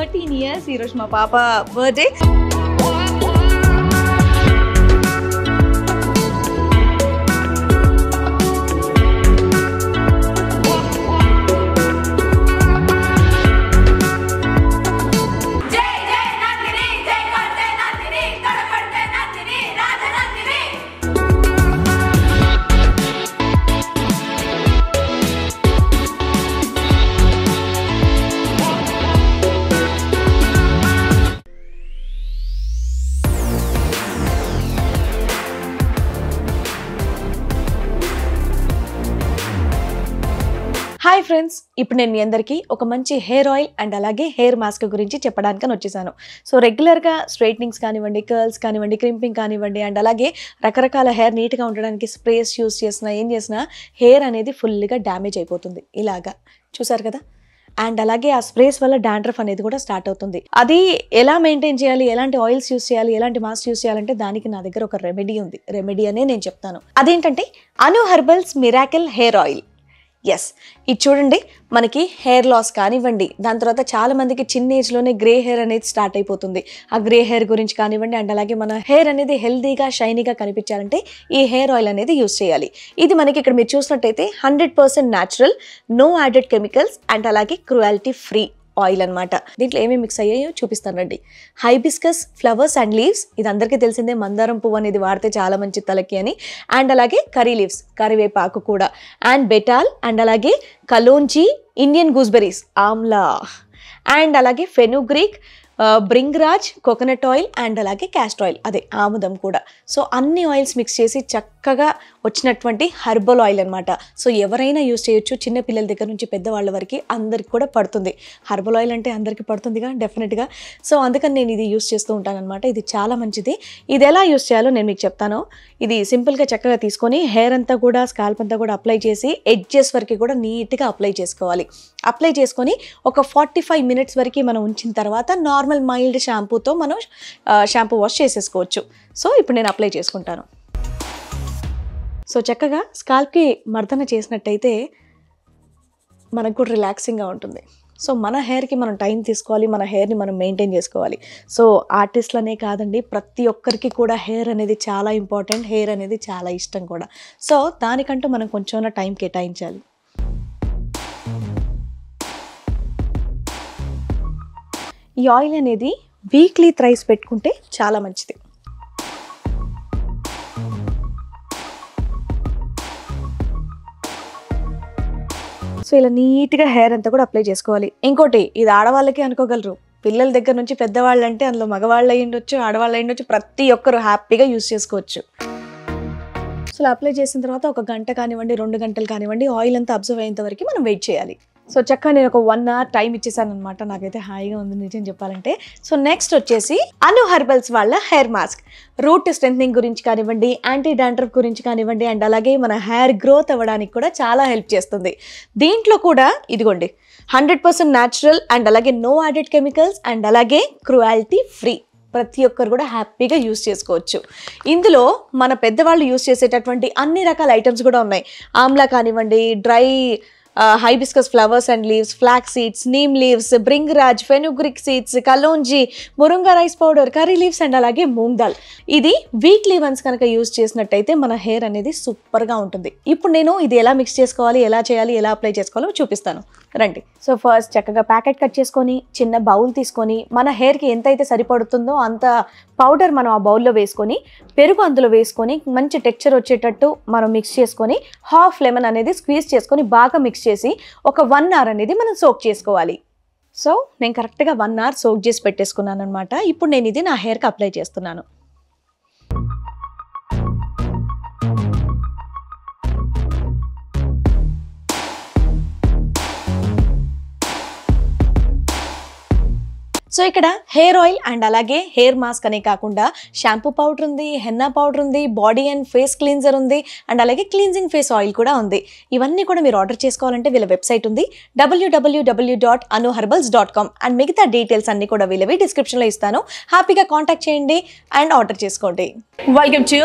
13 years ఈ రోజు మా పాప బర్త్డే. హాయ్ ఫ్రెండ్స్, ఇప్పుడు నేను మీ అందరికీ ఒక మంచి హెయిర్ ఆయిల్ అండ్ అలాగే హెయిర్ మాస్క్ గురించి చెప్పడానికని వచ్చేసాను. సో రెగ్యులర్గా స్ట్రైట్నింగ్స్ కానివ్వండి, కర్ల్స్ కానివ్వండి, క్రింపింగ్ కానివ్వండి అండ్ అలాగే రకరకాల హెయిర్ నీట్గా ఉండడానికి స్ప్రేస్ యూస్ చేసినా ఏం చేసినా హెయిర్ అనేది ఫుల్గా డ్యామేజ్ అయిపోతుంది. ఇలాగా చూసారు కదా. అండ్ అలాగే ఆ స్ప్రేస్ వల్ల డాండ్రఫ్ అనేది కూడా స్టార్ట్ అవుతుంది. అది ఎలా మెయింటైన్ చేయాలి, ఎలాంటి ఆయిల్స్ యూస్ చేయాలి, ఎలాంటి మాస్క్ యూస్ చేయాలంటే దానికి నా దగ్గర ఒక రెమెడీ ఉంది. రెమెడీ అనే నేను చెప్తాను. అదేంటంటే Anu herbals miracle hair oil. Yes, ఇది చూడండి, మనకి హెయిర్ లాస్ కానివ్వండి, దాని తర్వాత చాలా మందికి చిన్న ఏజ్లోనే గ్రే హెయిర్ అనేది స్టార్ట్ అయిపోతుంది. ఆ గ్రే హెయిర్ గురించి కానివ్వండి అండ్ అలాగే మన హెయిర్ అనేది హెల్దీగా షైనీగా కనిపించాలంటే ఈ హెయిర్ ఆయిల్ అనేది యూస్ చేయాలి. ఇది మనకి ఇక్కడ మీరు చూసినట్టయితే 100% natural, no added chemicals and అలాగే క్రుయాలిటీ ఫ్రీ ఆయిల్ అనమాట. దీంట్లో ఏమేమి మిక్స్ అయ్యాయో చూపిస్తానండి. హైబిస్కస్ ఫ్లవర్స్ అండ్ లీవ్స్, ఇది అందరికీ తెలిసిందే, మందారం పువ్వు అనేది వాడితే చాలా మంచి తలకి అని. అండ్ అలాగే కర్రీ లీవ్స్, కరివేపాకు కూడా, అండ్ బెటాల్ అండ్ అలాగే kalonji, Indian gooseberries, amla and అలాగే fenugreek, bhringraj, coconut oil and అలాగే క్యాస్టర్ ఆయిల్, అదే ఆముదం కూడా. సో అన్ని ఆయిల్స్ మిక్స్ చేసి చక్కగా వచ్చినటువంటి హెర్బల్ ఆయిల్ అనమాట. సో ఎవరైనా యూస్ చేయొచ్చు, చిన్న పిల్లల దగ్గర నుంచి పెద్దవాళ్ళ వరకు అందరికి కూడా పడుతుంది. హెర్బల్ ఆయిల్ అంటే అందరికీ పడుతుందిగా డెఫినెట్గా. సో అందుకని నేను ఇది యూస్ చేస్తూ ఉంటాను అనమాట. ఇది చాలా మంచిది. ఇది ఎలా యూస్ చేయాలో నేను మీకు చెప్తాను. ఇది సింపుల్గా చక్కగా తీసుకొని హెయిర్ అంతా కూడా, స్కాల్ప్ అంతా కూడా అప్లై చేసి ఎడ్జెస్ వరకు కూడా నీట్గా అప్లై చేసుకోవాలి. అప్లై చేసుకొని ఒక 45 minutes వరకు మనం ఉంచిన తర్వాత నార్మల్ మైల్డ్ షాంపూతో మనం షాంపూ వాష్ చేసేసుకోవచ్చు. సో ఇప్పుడు నేను అప్లై చేసుకుంటాను. సో చక్కగా స్కాల్ప్కి మర్దన చేసినట్టయితే మనకు కూడా రిలాక్సింగ్గా ఉంటుంది. సో మన హెయిర్కి మనం టైం తీసుకోవాలి, మన హెయిర్ని మనం మెయింటైన్ చేసుకోవాలి. సో ఆర్టిస్ట్లనే కాదండి, ప్రతి ఒక్కరికి కూడా హెయిర్ అనేది చాలా ఇంపార్టెంట్, హెయిర్ అనేది చాలా ఇష్టం కూడా. సో దానికంటూ మనం కొంచెం టైం కేటాయించాలి. ఈ ఆయిల్ అనేది వీక్లీ థ్రైస్ పెట్టుకుంటే చాలా మంచిది. సో ఇలా నీట్గా హెయిర్ అంతా కూడా అప్లై చేసుకోవాలి. ఇంకోటి, ఇది ఆడవాళ్ళకి అనుకోగలరు, పిల్లల దగ్గర నుంచి పెద్దవాళ్ళు అంటే అందులో మగవాళ్ళు అయి ఉండొచ్చు, ఆడవాళ్ళు అయి ఉండొచ్చు, ప్రతి ఒక్కరు హ్యాపీగా యూస్ చేసుకోవచ్చు. సో ఇలా అప్లై చేసిన తర్వాత ఒక గంట కానివ్వండి, 2 గంటలు కానివ్వండి, ఆయిల్ అంతా అబ్జర్వ్ అయ్యేంత వరకు మనం వెయిట్ చేయాలి. సో చక్కగా నేను ఒక 1 hour టైం ఇచ్చేసాను అనమాట. నాకైతే హాయిగా ఉంది నిజం చెప్పాలంటే. సో నెక్స్ట్ వచ్చేసి అను హెర్బల్స్ వాళ్ళ హెయిర్ మాస్క్. రూట్ స్ట్రెంథనింగ్ గురించి కానివ్వండి, యాంటీ డాండ్రఫ్ గురించి కానివ్వండి అండ్ అలాగే మన హెయిర్ గ్రోత్ అవ్వడానికి కూడా చాలా హెల్ప్ చేస్తుంది. దీంట్లో కూడా ఇదిగోండి 100% న్యాచురల్ అండ్ అలాగే నో యాడెడ్ కెమికల్స్ అండ్ అలాగే క్రుయాలిటీ ఫ్రీ. ప్రతి ఒక్కరు కూడా హ్యాపీగా యూస్ చేసుకోవచ్చు. ఇందులో మన పెద్దవాళ్ళు యూస్ చేసేటటువంటి అన్ని రకాల ఐటమ్స్ కూడా ఉన్నాయి. ఆమ్లా కానివ్వండి, dry hibiscus flowers and leaves, flax seeds, neem leaves, bhringraj, fenugreek seeds, kalonji, moringa rice powder, curry leaves and అలాగే మూంగ్ దాల్. ఇది వీక్లీ వన్స్ కనుక యూస్ చేసినట్టయితే మన హెయిర్ అనేది సూపర్గా ఉంటుంది. ఇప్పుడు నేను ఇది ఎలా మిక్స్ చేసుకోవాలి, ఎలా చేయాలి, ఎలా అప్లై చేసుకోవాలో చూపిస్తాను, రండి. సో ఫస్ట్ చక్కగా ప్యాకెట్ కట్ చేసుకొని చిన్న బౌల్ తీసుకొని మన హెయిర్కి ఎంతైతే సరిపడుతుందో అంత పౌడర్ మనం ఆ బౌల్లో వేసుకొని, పెరుగు అందులో వేసుకొని మంచి టెక్స్చర్ వచ్చేటట్టు మనం మిక్స్ చేసుకొని, హాఫ్ లెమన్ అనేది స్క్వీజ్ చేసుకొని బాగా మిక్స్ చేసి ఒక 1 hour అనేది మనం సోక్ చేసుకోవాలి. సో నేను కరెక్ట్గా 1 hour సోక్ చేసి పెట్టేసుకున్నాను అనమాట. ఇప్పుడు నేను ఇది నా హెయిర్కి అప్లై చేస్తున్నాను. సో ఇక్కడ హెయిర్ ఆయిల్ అండ్ అలాగే హెయిర్ మాస్క్ అనే కాకుండా షాంపూ పౌడర్ ఉంది, హెన్నా పౌడర్ ఉంది, బాడీ అండ్ ఫేస్ క్లీన్జర్ ఉంది అండ్ అలాగే క్లీన్జింగ్ ఫేస్ ఆయిల్ కూడా ఉంది. ఇవన్నీ కూడా మీరు ఆర్డర్ చేసుకోవాలంటే వీళ్ళ వెబ్సైట్ ఉంది www.anuherbals.com అండ్ మిగతా డీటెయిల్స్ అన్ని కూడా వీళ్ళవి డిస్క్రిప్షన్లో ఇస్తాను. హ్యాపీగా కాంటాక్ట్ చేయండి అండ్ ఆర్డర్ చేసుకోండి. Welcome to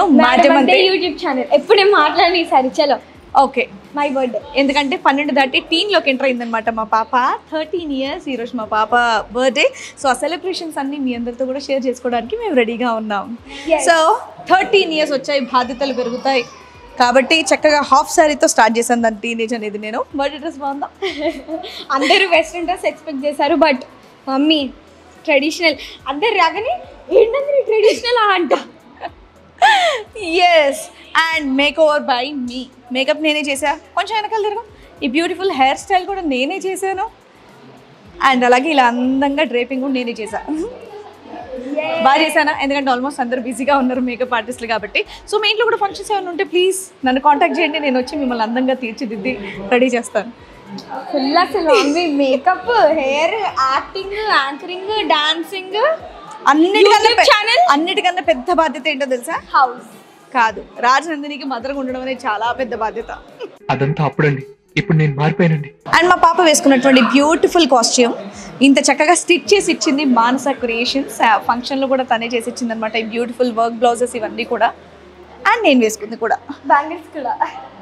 YouTube channel. ఎప్పుడు మాట్లాడి సరే చలో ఓకే. My birthday. ఎందుకంటే 12 దాటి టీన్లోకి ఎంటర్ అయిందనమాట మా పాప. 13 ఇయర్స్ ఈరోజు మా పాప బర్త్డే. సో ఆ సెలబ్రేషన్స్ అన్నీ మీ అందరితో కూడా షేర్ చేసుకోవడానికి మేము రెడీగా ఉన్నాం. సో 13 ఇయర్స్ వచ్చాయి, బాధ్యతలు పెరుగుతాయి కాబట్టి చక్కగా హాఫ్ శారీతో స్టార్ట్ చేశాను దాని టీనేజ్ అనేది. నేను బర్త్డే డ్రెస్ బాగుందా? అందరూ వెస్ట్రన్ డ్రెస్ ఎక్స్పెక్ట్ చేశారు, బట్ మమ్మీ ట్రెడిషనల్. అందరు రాగానే ఏంటంటే ట్రెడిషనల్ అంట. Yes, and makeover by me. Makeup నేనే చేసా, కొంచెం వెనకాల తిరగం. ఈ బ్యూటిఫుల్ హెయిర్ స్టైల్ కూడా నేనే చేశాను, అండ్ అలాగే ఇలా అందంగా డ్రేపింగ్ కూడా నేనే చేశా. బాగా చేశానా? ఎందుకంటే ఆల్మోస్ట్ అందరు బిజీగా ఉన్నారు మేకప్ ఆర్టిస్టులు కాబట్టి. సో మీ ఇంట్లో కూడా ఫంక్షన్స్ ఏమైనా ఉంటే ప్లీజ్ నన్ను కాంటాక్ట్ చేయండి, నేను వచ్చి మిమ్మల్ని అందంగా తీర్చిదిద్ది రెడీ చేస్తాను. ఫుల్ అసలు mummy makeup, hair, acting, anchoring, dancing, అన్నిటికన్నా పెద్ద బాధ్యత ఏంటో తెలుసా? హౌస్ కాదు, రాజనందినికి మదరగా ఉండడం అనేది చాలా పెద్ద బాధ్యత. అదంతా అప్పుడండి, ఇప్పుడు నేను మారిపోయానండి. అండ్ మా పాప వేసుకున్నటువంటి బ్యూటిఫుల్ కాస్ట్యూమ్ ఇంత చక్కగా స్టిచ్ చేసి ఇచ్చింది మానస క్రియేషన్స్. ఫంక్షన్లో కూడా తనే చేసి ఇచ్చింది అనమాట. ఈ బ్యూటిఫుల్ వర్క్ బ్లౌజెస్ ఇవన్నీ కూడా, అండ్ నేను వేసుకుంది కూడా, బ్యాంగిల్స్ కూడా.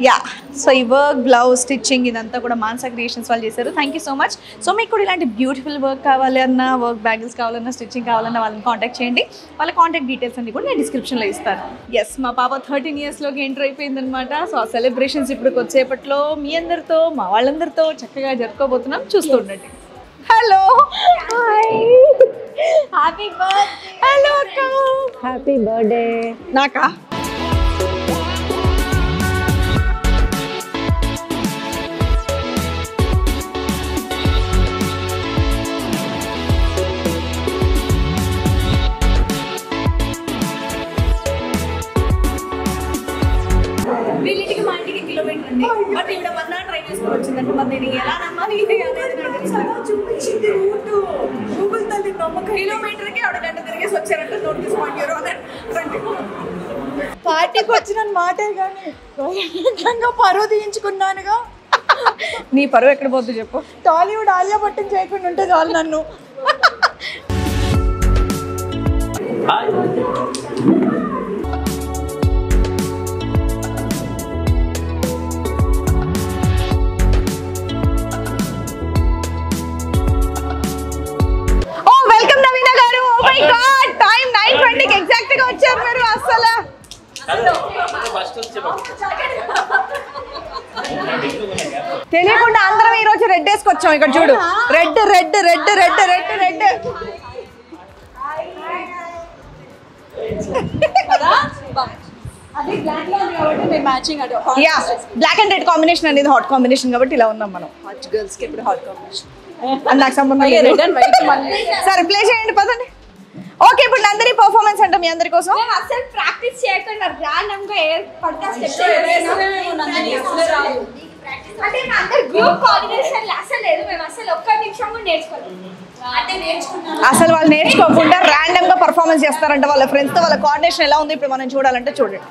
యా, సో ఈ వర్క్, బ్లౌజ్, స్టిచ్చింగ్ ఇదంతా కూడా మానస క్రియేషన్స్ వాళ్ళు చేశారు. Thank you so much. So మీకు కూడా ఇలాంటి బ్యూటిఫుల్ వర్క్ కావాలన్నా, వర్క్ బ్యాంగిల్స్ కావాలన్నా, స్టిచ్చింగ్ కావాలన్నా వాళ్ళని కాంటాక్ట్ చేయండి. వాళ్ళ కాంటాక్ట్ డీటెయిల్స్ అన్ని కూడా నేను డిస్క్రిప్షన్లో ఇస్తాను. ఎస్, మా పాప 13 ఇయర్స్లోకి ఎంటర్ అయిపోయిందనమాట. సో ఆ సెలబ్రేషన్స్ ఇప్పుడు కొద్దిసేపట్లో మీ అందరితో, మా వాళ్ళందరితో చక్కగా జరుపుకోబోతున్నాం. చూస్తూ ఉండండి. Hello, happy birthday. హలో అక్క, హ్యాపీ బర్త్డే. నాకా? వీళ్ళకి మా ఇంటికి కిలోమీటర్ అండి, బట్ ఇక్కడ మన్నా ట్రై చేసుకొని వచ్చిందంటే మరి నేను ఎలా నమ్మాలి చూపించింది రూట్ గూగుల్ తల్లి నమ్మకం. కిలోమీటర్కి ఆవిడ గంట తిరిగేసి వచ్చారంటే నోటీస్ పాయింట్ పార్టీకి వచ్చిన మాటే కానీ నిజంగా పరువు తీయించుకున్నానుగా. నీ పరువు ఎక్కడ పోద్దు చెప్పు? టాలీవుడ్ ఆలియా భట్టని చేయకుండా ఉంటే చాలు నన్ను. వెల్కమ్ నవీన గారు. ఓ మై గాడ్, టైం 9:20కి ఎగ్జాక్ట్ గా వచ్చారు మీరు. అసలు తెలియకుండా అందరం ఈ రోజు రెడ్ వేసుకొచ్చాం. ఇక్కడ చూడు, red red red red red red. Yeah, black and red combination అనేది హాట్ కాంబినేషన్ కాబట్టి ఇలా ఉన్నాం మనం. హాట్ గర్ల్స్ కి ఇప్పుడు హాట్ కాంబినేషన్ అది నాకు సంబంధం లేదు. సరే ప్లే చేయండి పదండి. ఓకే, ఇప్పుడు నందిని పర్ఫార్మెన్స్ అంటే మీ అందరి కోసం. అసలు ప్రాక్టీస్ చేయకుండా రాండమ్ గా ఎయిర్ పడతా స్టెప్స్ అంటే మా అందరు గ్రూప్ కోఆర్డినేషన్ అసలు లేదు. మేము అసలు ఒక్క నిమిషం కూడా నేర్చుకోలేదు. అంటే నేర్చుకున్నాను అసలు వాళ్ళు నేర్చుకోకుండా ర్యాండమ్ గా పర్ఫార్మెన్స్ చేస్తారంట వాళ్ళ ఫ్రెండ్స్ తో. వాళ్ళ కోఆర్డినేషన్ ఎలా ఉంది ఇప్పుడు మనం చూడాలంటే చూడండి.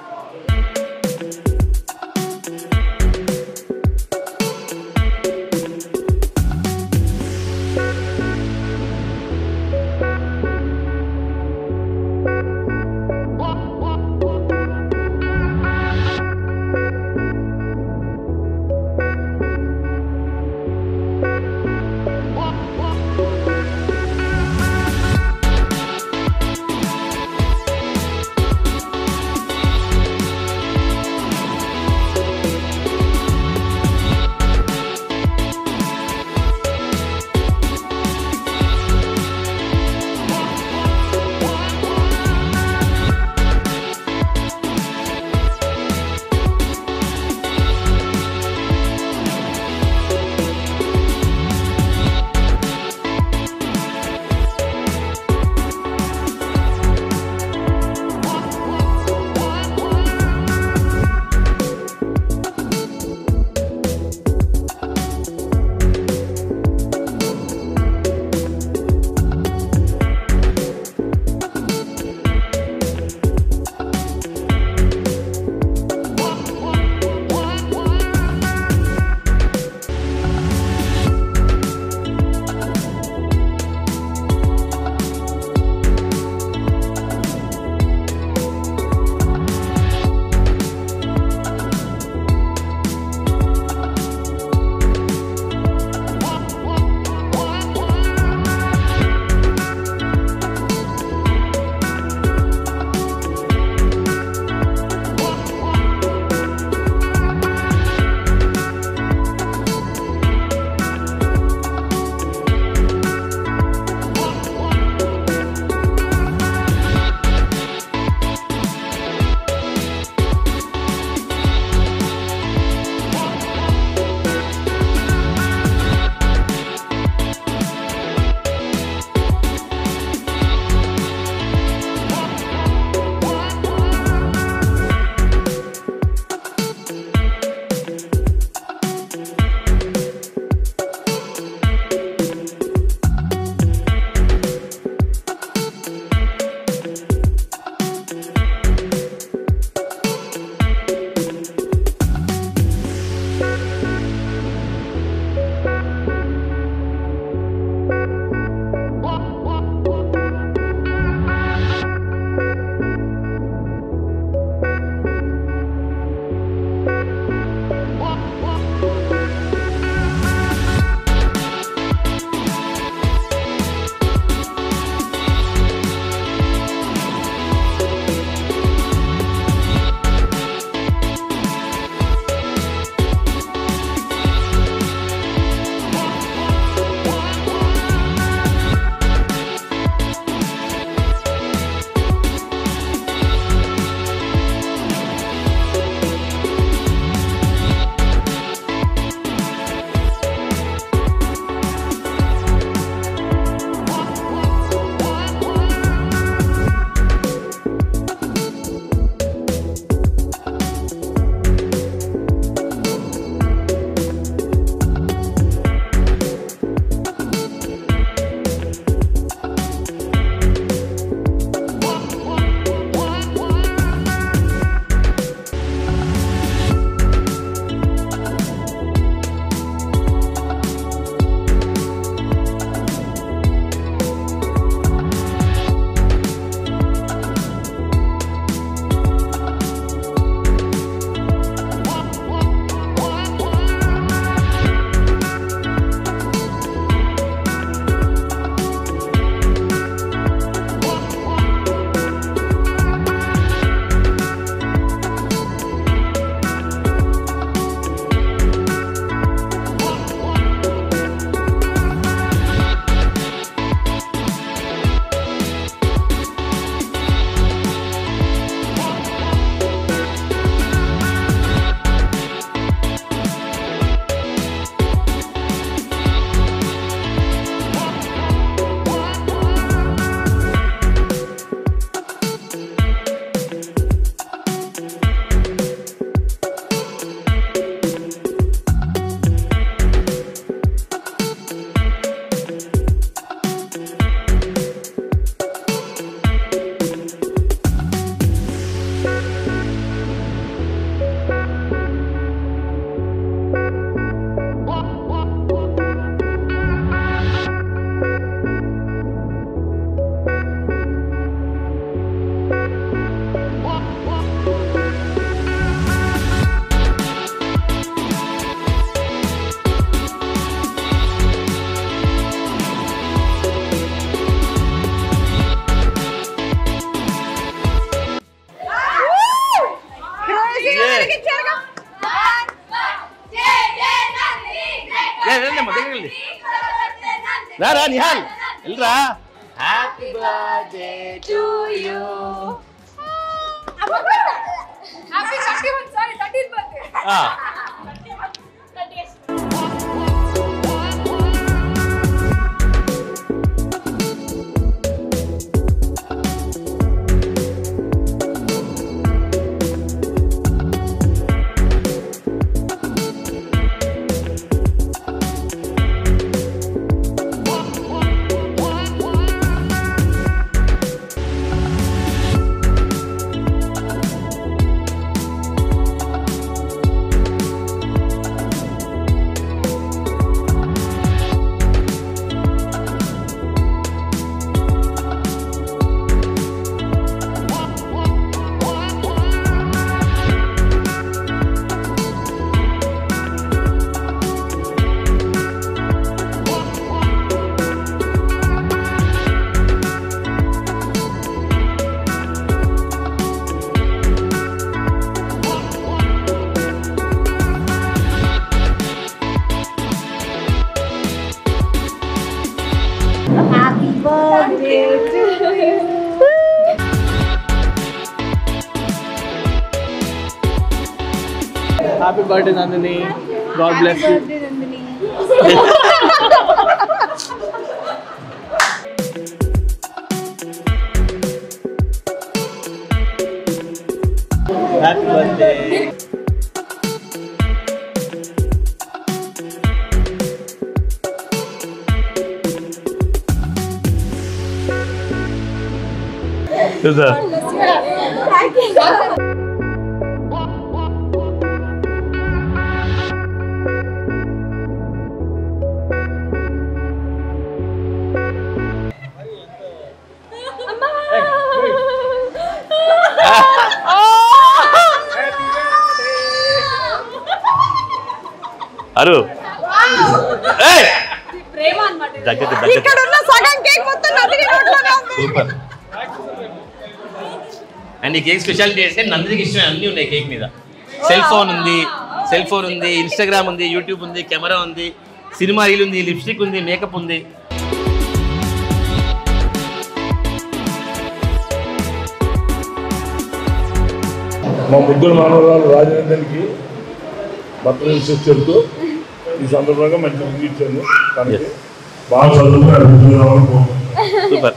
నిహాల్ వెళ్ళరా. Happy birthday to you. Happy 31 sorry 30th birthday. Happy birthday Nandini. God bless you. Happy birthday. అరు సూపర్. అండ్ ఈ కేక్ స్పెషాలిటీ అంటే నందినికి ఇష్టం అన్నీ ఉన్నాయి కేక్ మీద. సెల్ ఫోన్ ఉంది, ఇన్స్టాగ్రామ్ ఉంది, యూట్యూబ్ ఉంది, కెమెరా ఉంది, సినిమా రీల్ ఉంది, లిప్స్టిక్ ఉంది, మేకప్ ఉంది. మా ముగ్గురు మానవరాలు రాజేంద్రకి బర్త్డే విషెస్ చెప్తూ ఈ సందర్భంగా మంచి బుక్ ఇచ్చాను. దానికి బాగా చదువుకున్నాను. సూపర్.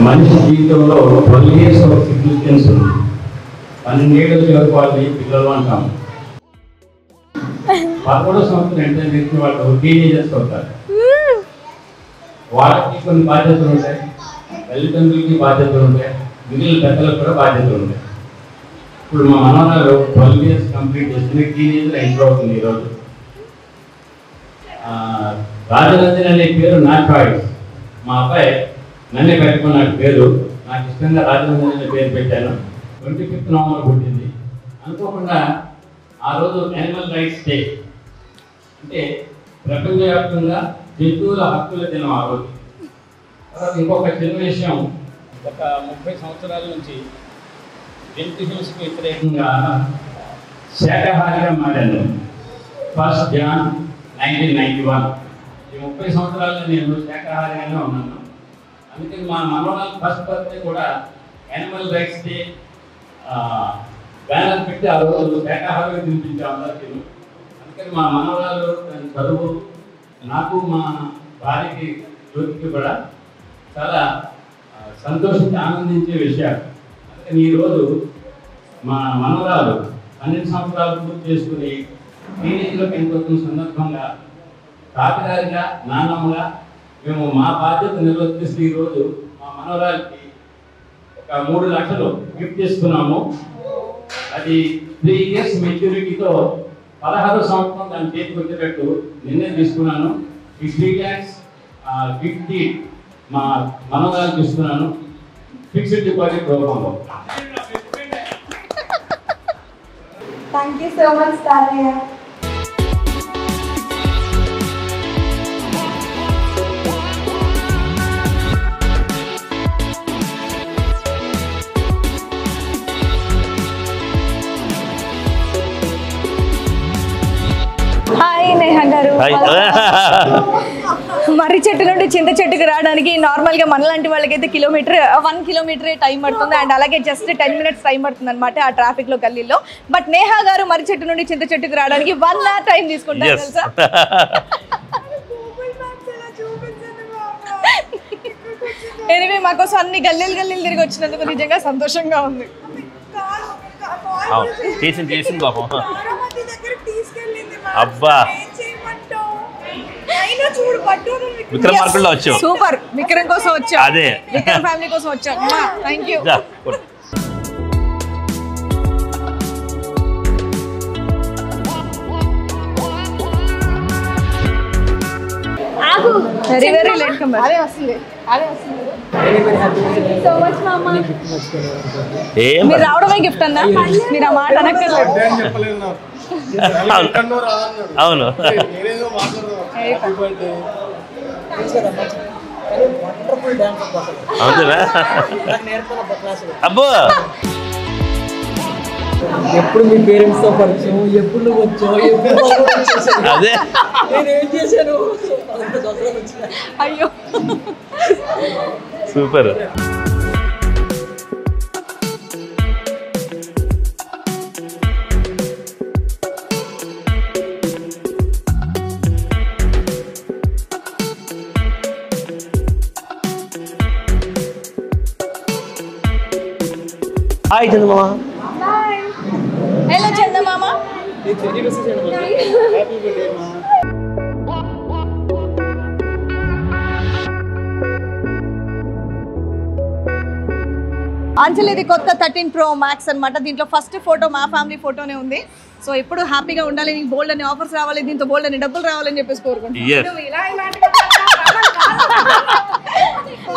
మనిషి జీవితంలో 12 years of సిగ్నిఫికెన్స్ ఉంది. 12 ఏళ్ళు చివరికి వాళ్ళని పిల్లలు అంటాం. 11వ సంవత్సరం ఎంటర్ చేసిన వాళ్ళు టీనేజర్స్ అవుతారు. వాళ్ళకి కొన్ని బాధ్యతలు ఉంటాయి, తల్లిదండ్రులకి బాధ్యతలు ఉంటాయి, మిగిలిన పెద్దలకు కూడా బాధ్యతలు ఉంటాయి. ఇప్పుడు మా మనవరాలు 12 years కంప్లీట్ చేస్తుంది, టీనేజర్ ఎంటర్ అవుతుంది ఈరోజు. రాజనందిని అనే పేరు నా చాయిస్. మా అబ్బాయి నన్నే పెట్టుకున్నాడు పేరు. నాకు ఇష్టంగా రాజనందిని అనే పేరు పెట్టాను. 25th November పుట్టింది. అనుకోకుండా ఆ రోజు యానిమల్ రైట్స్ డే, అంటే ప్రపంచవ్యాప్తంగా జంతువుల హక్కుల దినం ఆ రోజు. తర్వాత ఇంకొక చిన్న విషయం, ఒక 30 సంవత్సరాల నుంచి జంతు హింసకు వ్యతిరేకంగా శాఖాహారిగా మారాను. 1 January 1991. ఈ 30 సంవత్సరాల్లో నేను శాఖాహారిగానే ఉన్నాను. అందుకని మా మనవరాలు ఫస్ట్ బర్త్డే కూడా యానిమల్ రైట్స్ డే బ్యానర్ పెట్టి ఆ రోజు శాఖాహారంగా తినిపించాం అందరికీ. అందుకని మా మనవరాలు చదువు నాకు మా భార్యకి జ్యోతికి కూడా చాలా సంతోషించి ఆనందించే విషయాలు. అందుకని ఈరోజు మా మనవరాలు 12 సంవత్సరాలు పూర్తి చేసుకుని టీనేజ్లోకి వెళ్ళిపోతున్న సందర్భంగా తాతగారిగా నాన్నమ్మగా మేము మా బాధ్యత నిర్వర్తిస్తూ ఈరోజు మా మనవరాలకి ఒక 3 లక్షలు గిఫ్ట్ చేసుకున్నాము. అది 3 years మెచ్యూరిటీతో 16వ సంవత్సరం దాని చేతికి వచ్చేటట్టు నిన్నే తీసుకున్నాను. ఈ 3 lakhs గిఫ్ట్ మా మనవరాలకు ఇస్తున్నాను ఫిక్స్డ్ డిపాజిట్ రూపంలో. థ్యాంక్ యూ సో మచ్ తాతయ్య. హాయ్ నేహా గారు. చెట్టు నుండి చింత చెట్టుకి రావడానికి నార్మల్గా మనలాంటి వాళ్ళకైతే 1 కిలోమీటర్ టైం పడుతుంది అండ్ అలాగే జస్ట్ 10 మినిట్స్ టైం పడుతుంది అనమాట ఆ ట్రాఫిక్లో గల్లీలో. బట్ నేహా గారు మర్రి చెట్టు నుండి చింత చెట్టుకి రావడానికి 1 hour టైం తీసుకుంటారు తెలుసా. ఎనివే మాకోసం అన్ని గల్లీలు తిరిగి వచ్చినందుకు నిజంగా సంతోషంగా ఉంది. చేసింది పాపం. అబ్బా విక్రమార్కుల్లో వచ్చావు. సూపర్, విక్రమ్ కోసం వచ్చావు. అదే విక్రమ్ ఫ్యామిలీ కోసం వచ్చావు. Thank you. Very very late come. అదే వస్తుంది. సో మచ్ మామ. మీరు రావడమే గిఫ్ట్ అన్నా, మీరు ఆ మాట అనక్కర్లేదు. అవును అవునా అబ్బో. ఎప్పుడు మీ పేరెంట్స్ తో పరిచయం, ఎప్పుడు నువ్వు వచ్చావు, అదే నేనేం చేశాను. అయ్యో సూపర్. హాయ్ చందమామ. హలో చందమామ. అంజలి ఇది కొత్త 13 Pro Max అన్నమాట. దీంట్లో ఫస్ట్ ఫోటో మా ఫ్యామిలీ ఫోటోనే ఉంది. సో ఎప్పుడు హ్యాపీగా ఉండాలి, నీకు బోల్డ్ అని ఆఫర్స్ రావాలి, దీంతో బోల్డ్ అని డబ్బులు రావాలని చెప్పేసి కోరుకుంటున్నాను.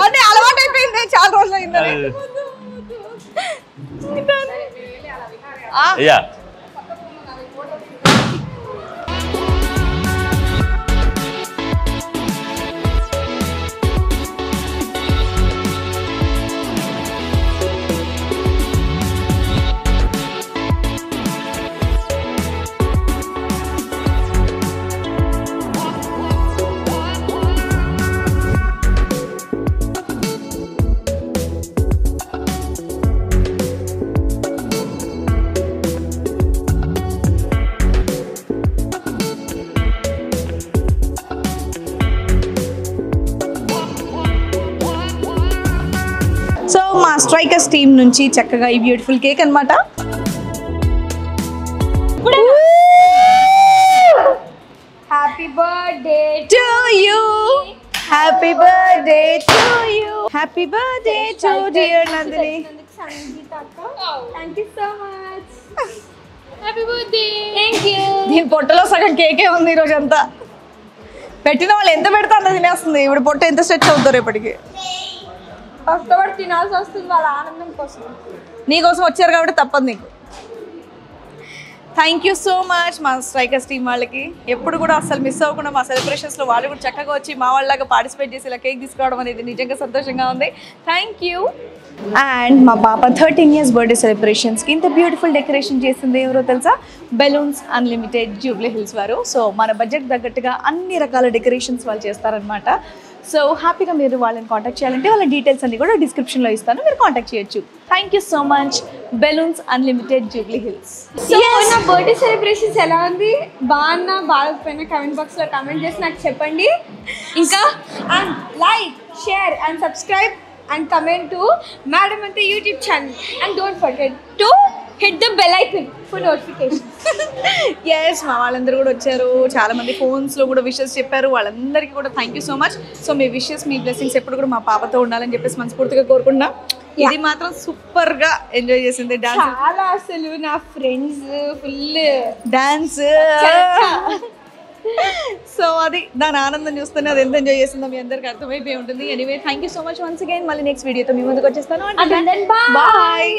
అంటే అలవాటు అయిపోయింది, చాలా రోజులు అయిందని. సో మా స్ట్రైకర్స్ టీమ్ నుంచి చక్కగా ఈ బ్యూటిఫుల్ కేక్ అన్నమాట. Happy birthday to you, happy birthday to you, happy birthday to dear Nandini. Thank you so much. Happy birthday. Thank you. దీని పొట్టలో సగం కేకే ఉంది ఈరోజు అంతా. పెట్టిన వాళ్ళు ఎంత పెడతా అంత తినేస్తుంది. ఇప్పుడు పొట్ట ఎంత స్ట్రెచ్ అవుతారు రేపటికి. కష్టపడి తినాల్సి వస్తుంది వాళ్ళ ఆనందం కోసం. నీకోసం వచ్చారు కాబట్టి తప్పదు నీకు. థ్యాంక్ యూ సో మచ్ మా స్ట్రైకర్స్ టీం వాళ్ళకి. ఎప్పుడు కూడా అసలు మిస్ అవ్వకుండా మా సెలబ్రేషన్స్లో వాళ్ళు కూడా చక్కగా వచ్చి మా వాళ్ళలాగా పార్టిసిపేట్ చేసి ఇలా కేక్ తీసుకోవడం అనేది నిజంగా సంతోషంగా ఉంది. Thank you. అండ్ మా పాప 13 years బర్త్డే సెలబ్రేషన్స్కి ఇంత బ్యూటిఫుల్ డెకరేషన్ చేసింది ఎవరో తెలుసా? బెలూన్స్ అన్లిమిటెడ్ జూబ్లీ హిల్స్ వారు. సో మన బడ్జెట్ తగ్గట్టుగా అన్ని రకాల డెకరేషన్స్ వాళ్ళు చేస్తారనమాట. సో హ్యాపీగా మీరు వాళ్ళని కాంటాక్ట్ చేయాలంటే వాళ్ళ డీటెయిల్స్ అన్ని కూడా డిస్క్రిప్షన్లో ఇస్తాను, మీరు కాంటాక్ట్ చేయొచ్చు. Thank you so much balloons unlimited Jubilee hills. So నా బర్త్డే సెలబ్రేషన్స్ ఎలా ఉంది, బాగున్నా బాగాపోయినా కమెంట్ బాక్స్లో కమెంట్ చేసి నాకు చెప్పండి. ఇంకా and like, share and subscribe and comment to Madam Ante YouTube channel and don't forget to hit the bell icon for notifications. Yes మా వాళ్ళందరూ కూడా వచ్చారు, చాలా మంది ఫోన్స్లో కూడా విషెస్ చెప్పారు, వాళ్ళందరికీ కూడా thank you so much. So me wishes me blessings ఎప్పుడు కూడా మా పాపతో ఉండాలని చెప్పేసి మనస్ఫూర్తిగా కోరుకుంటున్నా. ఇది మాత్రం సూపర్గా ఎంజాయ్ చేసింది డాన్స్. చాలా అసలు నా ఫ్రెండ్స్ ఫుల్ డాన్స్. సో అది దాని ఆనందం చూస్తేనే అది ఎంత ఎంజాయ్ చేస్తుందో మీ అందరికి అర్థమైపోయి ఉంటుంది. Anyway thank you so much once again. మళ్ళీ నెక్స్ట్ వీడియోతో మీ ముందుకు వచ్చేస్తాను. బాయ్.